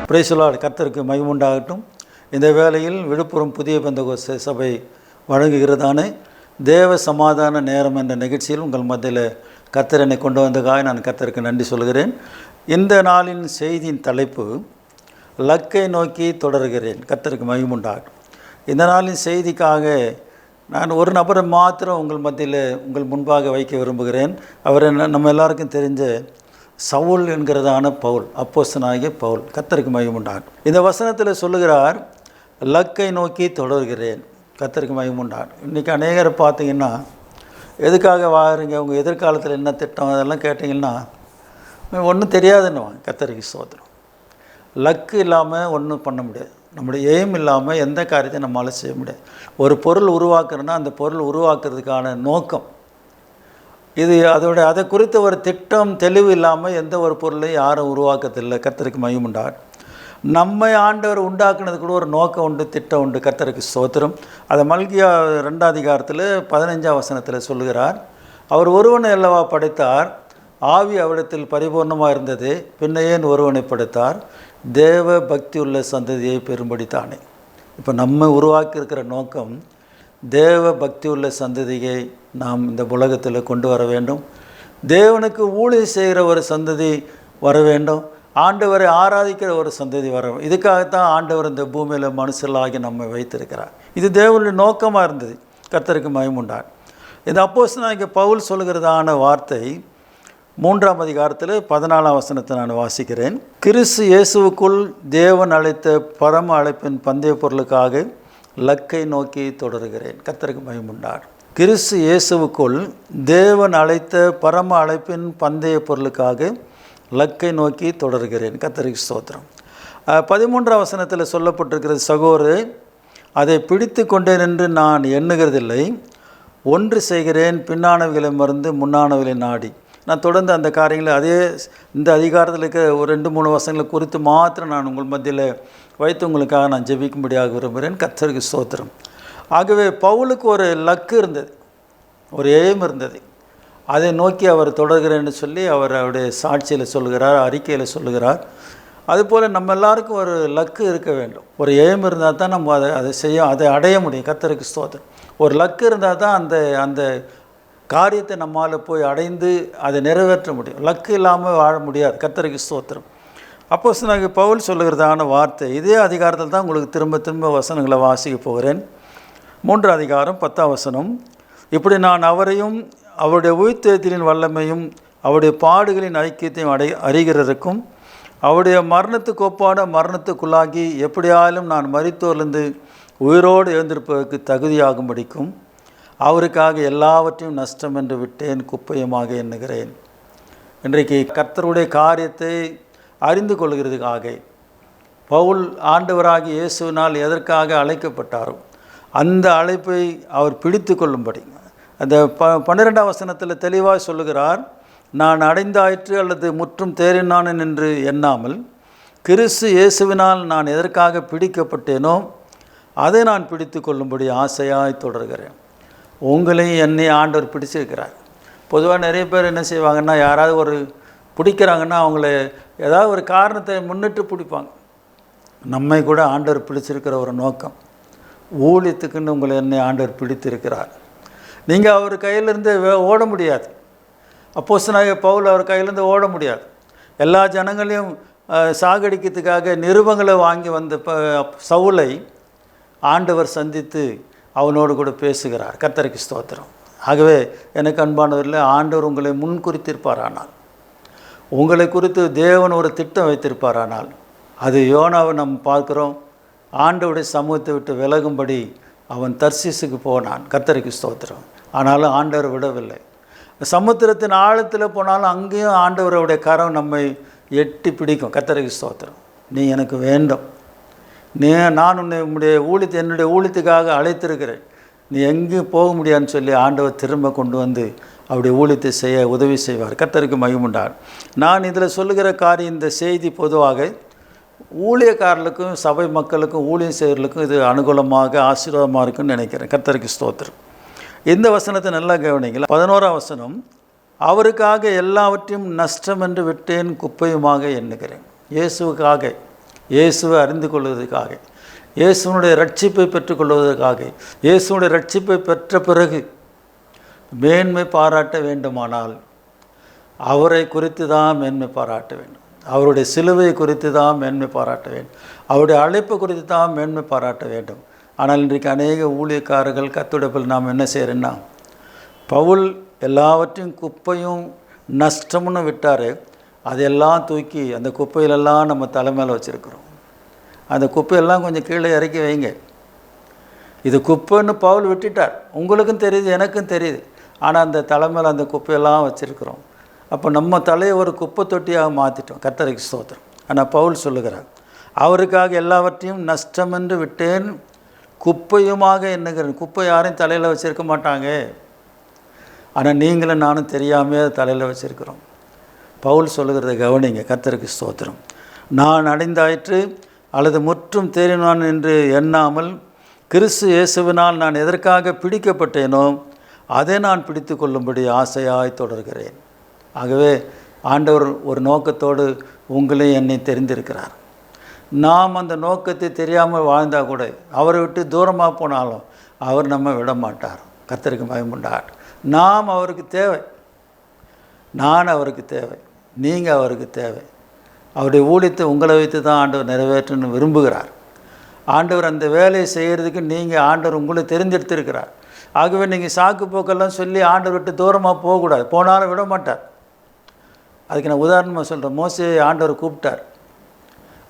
Price the Lord. கர்த்தருக்கு மகிமை உண்டாகட்டும். இந்த வேளையில் விழுப்புரம் புதிய பெந்தகோஸ்தே சபை வழங்குகிறதான தேவ சமாதான நேரம் என்ற நிகழ்ச்சியில் உங்கள் மத்தியில் கர்த்தர் என்னை கொண்டு வந்ததாக நான் கர்த்தருக்கு நன்றி சொல்கிறேன். இந்த நாளின் செய்தியின் தலைப்பு லக்கை நோக்கி தொடர்கிறேன். கர்த்தருக்கு மகிமை உண்டாகட்டும். இந்த நாளின் செய்திக்காக நான் ஒரு நபரை மாத்திரம் உங்கள் மத்தியில் உங்கள் முன்பாக வைக்க விரும்புகிறேன். அவர் நம்ம எல்லாருக்கும் தெரிஞ்ச சவுல் என்கிறதான பவுல், அப்போஸ்தலனாகிய பவுல். கர்த்தருக்கு மகிமை உண்டாகட்டும். இந்த வசனத்தில் சொல்லுகிறார், லக்கை நோக்கி தொடர்கிறேன். கர்த்தருக்கு மகிமை உண்டாகட்டும். இன்றைக்கி அநேகரை பார்த்தீங்கன்னா எதுக்காக வாங்குறீங்க, உங்கள் எதிர்காலத்தில் என்ன திட்டம், அதெல்லாம் கேட்டிங்கன்னா ஒன்றும் தெரியாதுன்னுவாங்க. கர்த்தருக்கு ஸ்தோத்திரம். லக்கு இல்லாமல் ஒன்றும் பண்ண முடியாது. நம்முடைய எய்ம் இல்லாமல் எந்த காரியத்தையும் நம்மளால் செய்ய முடியாது. ஒரு பொருள் உருவாக்குறோன்னா அந்த பொருள் உருவாக்குறதுக்கான நோக்கம் இது, அதை குறித்த ஒரு திட்டம் தெளிவு இல்லாமல் எந்த ஒரு பொருளையும் யாரும் உருவாக்கத்தில்லை. கர்த்தருக்கு மகிமை உண்டாகட்டும். நம்மை ஆண்டவர் உண்டாக்குனது கூட ஒரு நோக்கம் உண்டு, திட்டம் உண்டு. கர்த்தருக்கு ஸ்தோத்திரம். அதை மல்கியா 2ஆம் அதிகாரத்தில் 15ஆம் வசனத்தில் சொல்லுகிறார், அவர் ஒருவனை அல்லவா படைத்தார், ஆவி அவரிடத்தில் பரிபூர்ணமாக இருந்தது, பின்ன ஏன் ஒருவனை படைத்தார், தேவ பக்தி உள்ள சந்ததியை பெரும்படித்தானே. இப்போ நம்ம உருவாக்கியிருக்கிற நோக்கம் தேவ பக்தி உள்ள சந்ததியை நாம் இந்த உலகத்தில் கொண்டு வர வேண்டும். தேவனுக்கு ஊழியம் செய்கிற ஒரு சந்ததி வர வேண்டும். ஆண்டவரை ஆராதிக்கிற ஒரு சந்ததி வர வேண்டும். இதுக்காகத்தான் ஆண்டவர் இந்த பூமியில் மனுஷர்களாகி நம்மை வைத்திருக்கிறார். இது தேவனுடைய நோக்கமாக இருந்தது. கர்த்தருக்கு மகிமை உண்டாகட்டும். இந்த அப்போஸ்தலனாகிய பவுல் சொல்கிறதான வார்த்தை 3ஆம் அதிகாரத்தில் 14ஆம் வசனத்தை நான் வாசிக்கிறேன். கிறிஸ்து இயேசுவுக்குள் தேவன் அழைத்த பரம அழைப்பின் பந்தய பொருளுக்காக லக்கை நோக்கி தொடர்கிறேன். கர்த்தருக்கு மகிமை உண்டாகட்டும். கிறிஸ்து இயேசுவுக்குள் தேவன் அழைத்த பரம அழைப்பின் பந்தய பொருளுக்காக லக்கை நோக்கி தொடர்கிறேன். கர்த்தருக்கு ஸ்தோத்திரம். 13ஆம் வசனத்தில் சொல்லப்பட்டிருக்கிறது, சகோதரரே, அதை பிடித்து கொண்டேன் என்று நான் எண்ணுகிறதில்லை, ஒன்று செய்கிறேன், பின்னானவைகளை மறந்து முன்னானவைகளை நாடி. நான் தொடர்ந்து அந்த காரியங்களை இந்த அதிகாரத்தில் இருக்க ஒரு 2-3 வசனங்களை குறித்து மாத்திரம் நான் உங்கள் மத்தியில் வைத்து உங்களுக்காக நான் ஜெபிக்கும்படியாக விரும்புகிறேன். கர்த்தருக்கு ஸ்தோத்திரம். ஆகவே பவுலுக்கு ஒரு லக்கு இருந்தது, ஒரு எய்ம் இருந்தது. அதை நோக்கி அவர் தொடர்கிறேன்னு சொல்லி அவருடைய சாட்சியில் சொல்லுகிறார், அறிக்கையில் சொல்லுகிறார். அதுபோல் நம்ம எல்லாருக்கும் ஒரு லக்கு இருக்க வேண்டும். ஒரு எய்ம் இருந்தால் தான் நம்ம அதை அடைய முடியும். கர்த்தருக்கு ஸ்தோத்திரம். ஒரு லக்கு இருந்தால் தான் அந்த காரியத்தை நம்மால் போய் அடைந்து அதை நிறைவேற்ற முடியும். லக்கு இல்லாமல் வாழ முடியாது. கர்த்தருக்கு ஸ்தோத்திரம். அப்போஸ்தலனாகிய பவுல் சொல்லுகிறதான வார்த்தை இதே அதிகாரத்தில் தான் உங்களுக்கு திரும்ப வசனங்களை வாசிக்க போகிறேன். 3ஆம் அதிகாரம் 10ஆம் வசனம். இப்படி நான் அவரையும் அவருடைய உயிர்த்தெழுதலின் வல்லமையும் அவருடைய பாடுகளின் ஐக்கியத்தையும் அறிகிறதற்கும் அவருடைய மரணத்துக்கு ஒப்பான மரணத்துக்குள்ளாகி எப்படியாலும் நான் மரித்தோர்லிருந்து உயிரோடு எழுந்திருப்பதற்கு தகுதியாகும்படிக்கும் அவருக்காக எல்லாவற்றையும் நஷ்டம் என்று விட்டேன், குப்பையுமாக எண்ணுகிறேன். இன்றைக்கு கர்த்தருடைய காரியத்தை அறிந்து கொள்கிறதுக்காக பவுல் ஆண்டவராகிய இயேசுவினால் எதற்காக அழைக்கப்பட்டாரோ அந்த அழைப்பை அவர் பிடித்து கொள்ளும்படி அந்த 12ஆம் வசனத்தில் தெளிவாக சொல்லுகிறார், நான் அடைந்தாயிற்று அல்லது முற்றும் தேறினானேன் என்று எண்ணாமல் கிறிஸ்து இயேசுவினால் நான் எதற்காக பிடிக்கப்பட்டேனோ அதை நான் பிடித்து கொள்ளும்படி ஆசையாய் தொடர்கிறேன். உங்களையும் என்னையும் ஆண்டவர் பிடிச்சிருக்கிறார். பொதுவாக நிறைய பேர் என்ன செய்வாங்கன்னா, யாராவது ஒரு பிடிக்கிறாங்கன்னா அவங்கள ஏதாவது ஒரு காரணத்தை முன்னிட்டு பிடிப்பாங்க. நம்மை கூட ஆண்டவர் பிடிச்சிருக்கிற ஒரு நோக்கம், ஊழியத்துக்குன்னு உங்களை என்னை ஆண்டவர் பிடித்திருக்கிறார். நீங்கள் அவர் கையிலேருந்து ஓட முடியாது. அப்போஸ்தலனாகிய பவுல் அவர் கையிலேருந்து ஓட முடியாது. எல்லா ஜனங்களையும் சாகடிக்கிறதுக்காக நிருபங்களை வாங்கி வந்த சவுலை ஆண்டவர் சந்தித்து அவனோடு கூட பேசுகிறார். கர்த்தருக்கு ஸ்தோத்திரம். ஆகவே எனக்கு அன்பானவரில் ஆண்டவர் உங்களை முன் குறித்திருப்பாரானால், உங்களை குறித்து தேவன் ஒரு திட்டம் வைத்திருப்பாரானால், அது யோனாவை நம்ம பார்க்குறோம். ஆண்டவருடைய சமூகத்தை விட்டு விலகும்படி அவன் தர்சீசுக்கு போனான். கர்த்தருக்கு ஸ்தோத்திரம். ஆனாலும் ஆண்டவர் விடவில்லை. சமுத்திரத்தின் ஆழத்தில் போனாலும் அங்கேயும் ஆண்டவருடைய கரம் நம்மை எட்டி பிடிக்கும். கர்த்தருக்கு ஸ்தோத்திரம். நீ எனக்கு வேண்டும், நான் என்னுடைய ஊழியத்துக்காக அழைத்திருக்கிறேன், நீ எங்கேயும் போக முடியாதுன்னு சொல்லி ஆண்டவர் திரும்ப கொண்டு வந்து அவருடைய ஊழியத்தை செய்ய உதவி செய்வார். கர்த்தருக்கு மகிமை உண்டாகட்டும். நான் இதில் சொல்லுகிற காரியம், இந்த செய்தி பொதுவாக ஊழியக்காரர்களுக்கும் சபை மக்களுக்கும் ஊழியம் செய்வர்களுக்கும் இது அனுகூலமாக ஆசீர்வாதமாக இருக்குன்னு நினைக்கிறேன். கர்த்தருக்கு ஸ்தோத்திரம். இந்த வசனத்தை நல்லா கவனிங்களா. 11ஆம் வசனம், அவருக்காக எல்லாவற்றையும் நஷ்டம் என்று விட்டேன், குப்பையுமாக எண்ணுகிறேன். இயேசுவுக்காக இயேசுவை அறிந்து கொள்வதற்காக, இயேசுனுடைய ரட்சிப்பை பெற்றுக்கொள்வதற்காக, இயேசுனுடைய ரட்சிப்பை பெற்ற பிறகு மேன்மை பாராட்ட வேண்டுமானால் அவரை குறித்து தான் மேன்மை பாராட்ட வேண்டும். அவருடைய சிலுவை குறித்து தான் மேன்மை பாராட்ட வேண்டும். அவருடைய அழைப்பு குறித்து தான் மேன்மை பாராட்ட வேண்டும். ஆனால் இன்றைக்கு அநேக ஊழியக்காரர்கள் கத்துடைப்பில் நாம் என்ன செய்கிறோன்னா, பவுல் எல்லாவற்றையும் குப்பையும் நஷ்டம்னு விட்டார், அதையெல்லாம் தூக்கி அந்த குப்பையிலெல்லாம் நம்ம தலைமையில் வச்சுருக்கிறோம். அந்த குப்பையெல்லாம் கொஞ்சம் கீழே இறக்கி வைங்க. இது குப்பைன்னு பவுல் விட்டுட்டார், உங்களுக்கும் தெரியுது, எனக்கும் தெரியுது. ஆனால் அந்த தலைமையில் அந்த குப்பையெல்லாம் வச்சுருக்கிறோம். அப்போ நம்ம தலையை ஒரு குப்பை தொட்டியாக மாற்றிட்டோம். கர்த்தருக்கு ஸ்தோத்திரம். ஆனால் பவுல் சொல்லுகிறார், அவருக்காக எல்லாவற்றையும் நஷ்டமென்று விட்டேன், குப்பையுமாக எண்ணுகிறேன். குப்பை யாரையும் தலையில் வச்சுருக்க மாட்டாங்க. ஆனால் நீங்களும் நானும் தெரியாமே அதை தலையில் வச்சுருக்கிறோம். பவுல் சொல்லுகிறத கவனிங்க. கர்த்தருக்கு ஸ்தோத்திரம். நான் அடைந்தாயிற்று அல்லது முற்றும் தேறினான் என்று எண்ணாமல் கிறிஸ்து இயேசுவினால் நான் எதற்காக பிடிக்கப்பட்டேனோ அதை நான் பிடித்து கொள்ளும்படி ஆசையாய் தொடர்கிறேன். ஆகவே ஆண்டவர் ஒரு நோக்கத்தோடு உங்களையும் என்னை தெரிந்திருக்கிறார். நாம் அந்த நோக்கத்தை தெரியாமல் வாழ்ந்தால் கூட, அவரை விட்டு தூரமாக போனாலும் அவர் நம்ம விட மாட்டார். கர்த்தருக்கு மகிமை உண்டாகட்டும். நாம் அவருக்கு தேவை, நான் அவருக்கு தேவை, நீங்கள் அவருக்கு தேவை. அவருடைய ஊழியத்தை உங்களை வைத்து தான் ஆண்டவர் நிறைவேற்றணும்னு விரும்புகிறார். ஆண்டவர் அந்த வேலையை செய்கிறதுக்கு நீங்கள் ஆண்டவர் உங்களை தெரிந்தெடுத்திருக்கிறார். ஆகவே நீங்கள் சாக்கு போக்கெல்லாம் சொல்லி ஆண்டவர் விட்டு தூரமாக போகக்கூடாது. போனாலும் விட மாட்டார். அதுக்கு நான் உதாரணமாக சொல்கிறேன். மோசேயை ஆண்டவர் கூப்பிட்டார்.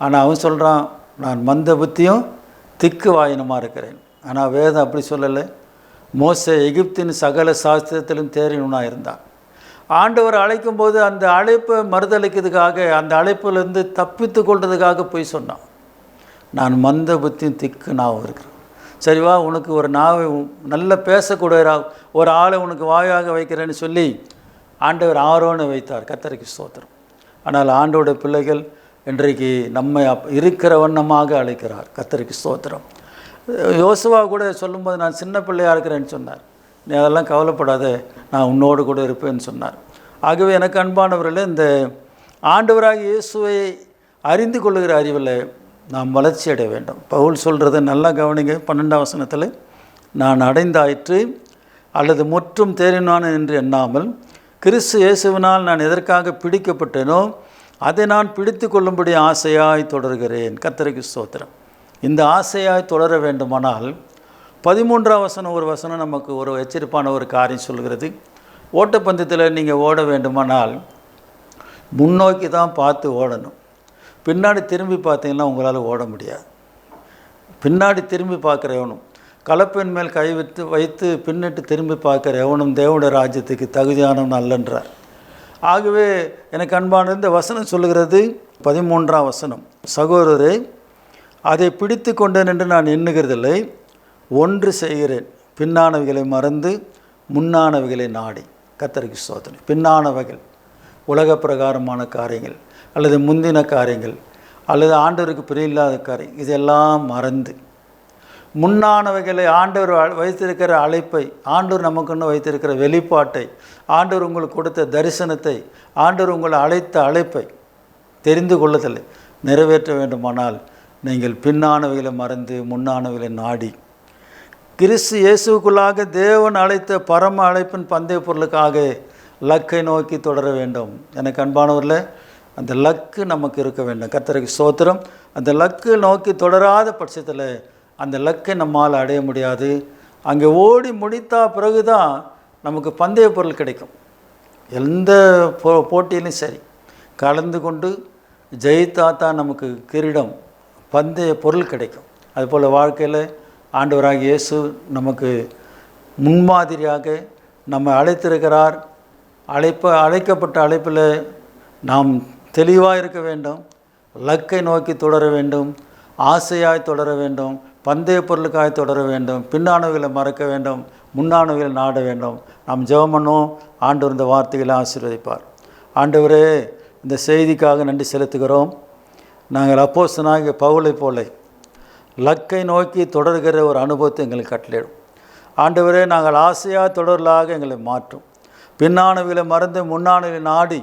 ஆனால் அவன் சொல்கிறான், நான் மந்த புத்தியும் திக்கு வாயினமாக இருக்கிறேன். ஆனால் வேதம் அப்படி சொல்லலை. மோசே எகிப்தின் சகல சாஸ்திரத்திலும் தேறினவனாக இருந்தான். ஆண்டவர் அழைக்கும்போது அந்த அழைப்பை மறுதளிக்கிறதுக்காக, அந்த அழைப்பிலிருந்து தப்பித்து கொள்றதுக்காக போய் சொன்னான், நான் மந்த புத்தியும் திக்கு நாவும் இருக்கிறேன். சரிவா, உனக்கு ஒரு நாவை நல்ல பேசக்கூடிய ஒரு ஆளை உனக்கு வாயாக வைக்கிறேன்னு சொல்லி ஆண்டவர் ஆரோனை வைத்தார். கர்த்தருக்கு ஸ்தோத்திரம். ஆனால் ஆண்டோடைய பிள்ளைகள் இன்றைக்கு நம்மை இருக்கிற வண்ணமாக அழைக்கிறார். கர்த்தருக்கு ஸ்தோத்திரம். யோசுவா கூட சொல்லும்போது, நான் சின்ன பிள்ளையாக இருக்கிறேன்னு சொன்னார். நீ அதெல்லாம் கவலைப்படாத, நான் உன்னோடு கூட இருப்பேன்னு சொன்னார். ஆகவே எனக்கு அன்பானவர்களே, இந்த ஆண்டவராக இயேசுவை அறிந்து கொள்ளுகிற அறிவில் நாம் வளர்ச்சி அடைய வேண்டும். பவுல் சொல்கிறத நல்லா கவனிங்க. 12ஆம் வசனத்தில், நான் அடைந்தாயிற்று அல்லது முற்றும் தேறினான் என்று எண்ணாமல் கிறிஸ்து இயேசுவினால் நான் எதற்காக பிடிக்கப்பட்டேனோ அதை நான் பிடித்து கொள்ளும்படி ஆசையாய் தொடர்கிறேன். கர்த்தருக்கு ஸ்தோத்திரம். இந்த ஆசையாய் தொடர வேண்டுமானால் 13ஆம் வசனம் ஒரு வசனம் நமக்கு ஒரு எச்சரிப்பான ஒரு காரியம் சொல்கிறது. ஓட்டப்பந்தயத்தில் நீங்கள் ஓட வேண்டுமானால் முன்னோக்கி தான் பார்த்து ஓடணும். பின்னாடி திரும்பி பார்த்தீங்கன்னா உங்களால் ஓட முடியாது. பின்னாடி திரும்பி பார்க்குற எவனும், கலப்பையின் மேல் கை வைத்து பின்னிட்டு திரும்பி பார்க்குற எவனும் தேவனுடைய ராஜ்யத்துக்கு தகுதியானவன் அல்லன்றார். ஆகவே எனக்கு அன்பான இந்த வசனம் சொல்லுகிறது, 13ஆம் வசனம், சகோதரரே, அதை பிடித்து கொண்டேன் என்று நான் எண்ணுகிறதில்லை, ஒன்று செய்கிறேன், பின்னானவைகளை மறந்து முன்னானவைகளை நாடி. கர்த்தருக்கு ஸ்தோத்திரம். பின்னானவைகள் உலக பிரகாரமான காரியங்கள் அல்லது முந்தின காரியங்கள் அல்லது ஆண்டவருக்கு பிரியமில்லாத காரியம், இதெல்லாம் மறந்து முன்னானவைகளை, ஆண்டவர் வைத்திருக்கிற அழைப்பை, ஆண்டவர் நமக்குன்னு வைத்திருக்கிற வெளிப்பாட்டை, ஆண்டவர் உங்களுக்கு கொடுத்த தரிசனத்தை, ஆண்டவர் உங்களை அழைத்த அழைப்பை தெரிந்து கொள்ளுதலை நிறைவேற்ற வேண்டுமானால் நீங்கள் பின்னானவைகளை மறந்து முன்னானவைகளை நாடி கிறிஸ்து இயேசுக்குள்ளாக தேவன் அழைத்த பரம அழைப்பின் பந்தய பொருளுக்காக லக்கை நோக்கி தொடர வேண்டும். எனக்கு அன்பானவரில் அந்த லக்கு நமக்கு இருக்க வேண்டும். கர்த்தருக்கு ஸ்தோத்திரம். அந்த லக்கு நோக்கி தொடராத பட்சத்தில் அந்த லக்கை நம்மால் அடைய முடியாது. அங்கே ஓடி முடித்தா பிறகு தான் நமக்கு பந்தய பொருள் கிடைக்கும். எந்த போட்டியிலும் சரி கலந்து கொண்டு ஜெயித்தா தான் நமக்கு கிரீடம், பந்தய பொருள் கிடைக்கும். அதுபோல் வாழ்க்கையில் ஆண்டவராக இயேசு நமக்கு முன்மாதிரியாக நம்மை அழைத்திருக்கிறார். அழைக்கப்பட்ட அழைப்பில் நாம் தெளிவாக இருக்க வேண்டும், லக்கை நோக்கி தொடர வேண்டும், ஆசையாய் தொடர வேண்டும், பந்தய பொருளுக்காய் தொடர வேண்டும், பின்னானவைகளை மறக்க வேண்டும், முன்னானவைகளை நாட வேண்டும். நாம் ஜெபம் பண்ணுவோம். ஆண்டவர் இந்த வார்த்தைகளை ஆசீர்வதிப்பார். ஆண்டவரே, இந்த செய்திக்காக நன்றி செலுத்துகிறோம். நாங்கள் அப்போஸ்தலனாகிய பவுலை போல லக்கை நோக்கி தொடர்கிற ஒரு அனுபவத்தை எங்களுக்கு கட்டளையிடும். ஆண்டவரே, நாங்கள் ஆசையாக தொடரலாக எங்களை மாற்றும். பின்னானவைகளை மறந்து முன்னானவைகளை நாடி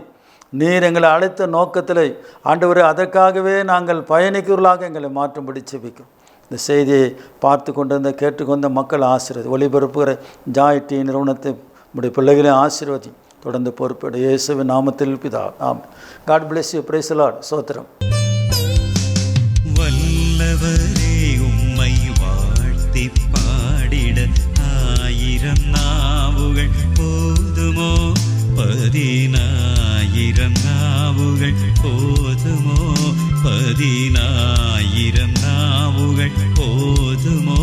நீர் எங்களை அழைத்த நோக்கத்தில் ஆண்டவரே அதற்காகவே நாங்கள் பயணிக்கிறவர்களாக எங்களை மாற்றும்படி செபிக்கும். இந்த செய்தியை பார்த்து கொண்டிருந்த கேட்டுக்கொண்ட மக்கள் ஆசீர்வதி, ஒளிபரப்புகிற ஜாய் டி நிறுவனத்தை உடைய பிள்ளைகளை ஆசீர்வதி, தொடர்ந்து பொறுப்பேடு இயேசுவின் நாமத்தில் பிதா ஆமென். God bless you. Praise the Lord. ஸ்தோத்திரம். வல்லவரே உம்மை வாழ்த்தி பாடிட 1000 நாவுகள் போதுமோ, 10,000 நாவுகள் போதுமோ, 10,000 நாவுகள் போதுமோ.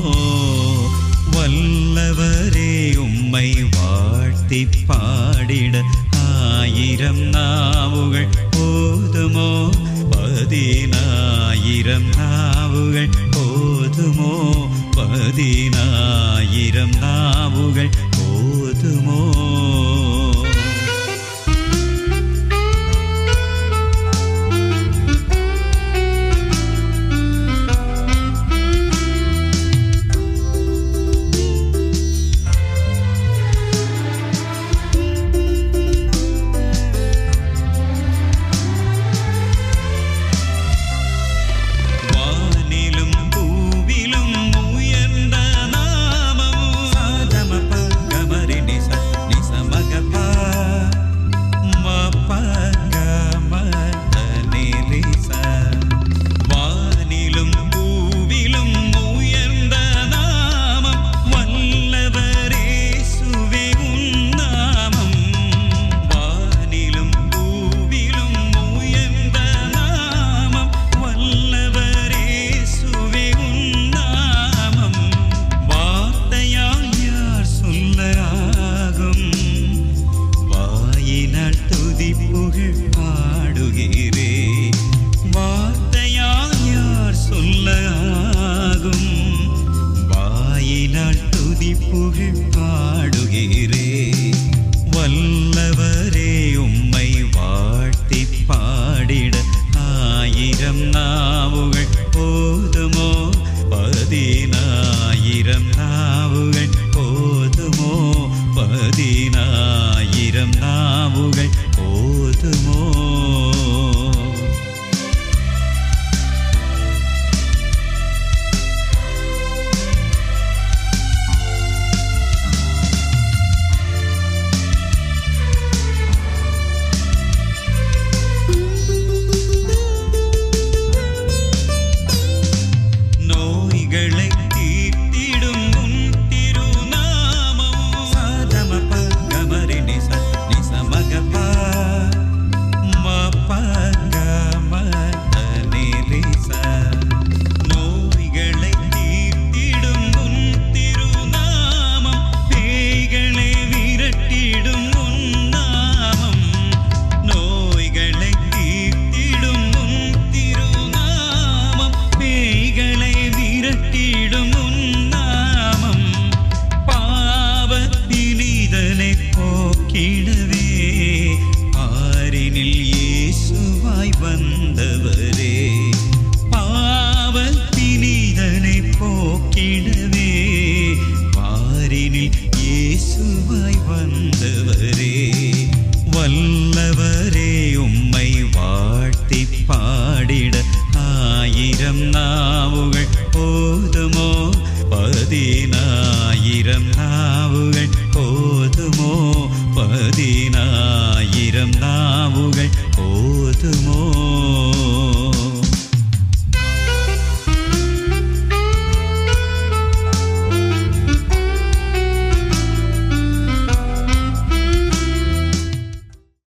வல்லவரே உம்மை வாழ்த்தி பாடிட 1000 நாவுகள் போதுமோ, 10,000 நாவுகள் போதுமோ, 10,000 நாவுகள் போதுமோ. வல்லவரே உம்மை வாழ்த்தி பாடிட 1000 நாவுகள் போதுமோ, 10,000 நாவுகள் போதுமோ, 10,000 நாவுகள் போதுமோ. வல்லவரே உம்மை வாழ்த்தி பாடிட 1000 நாவுகள் போதுமோ, 10,000 நாவுகள் போதுமோ, 10,000 நாவுகள் போதுமோ.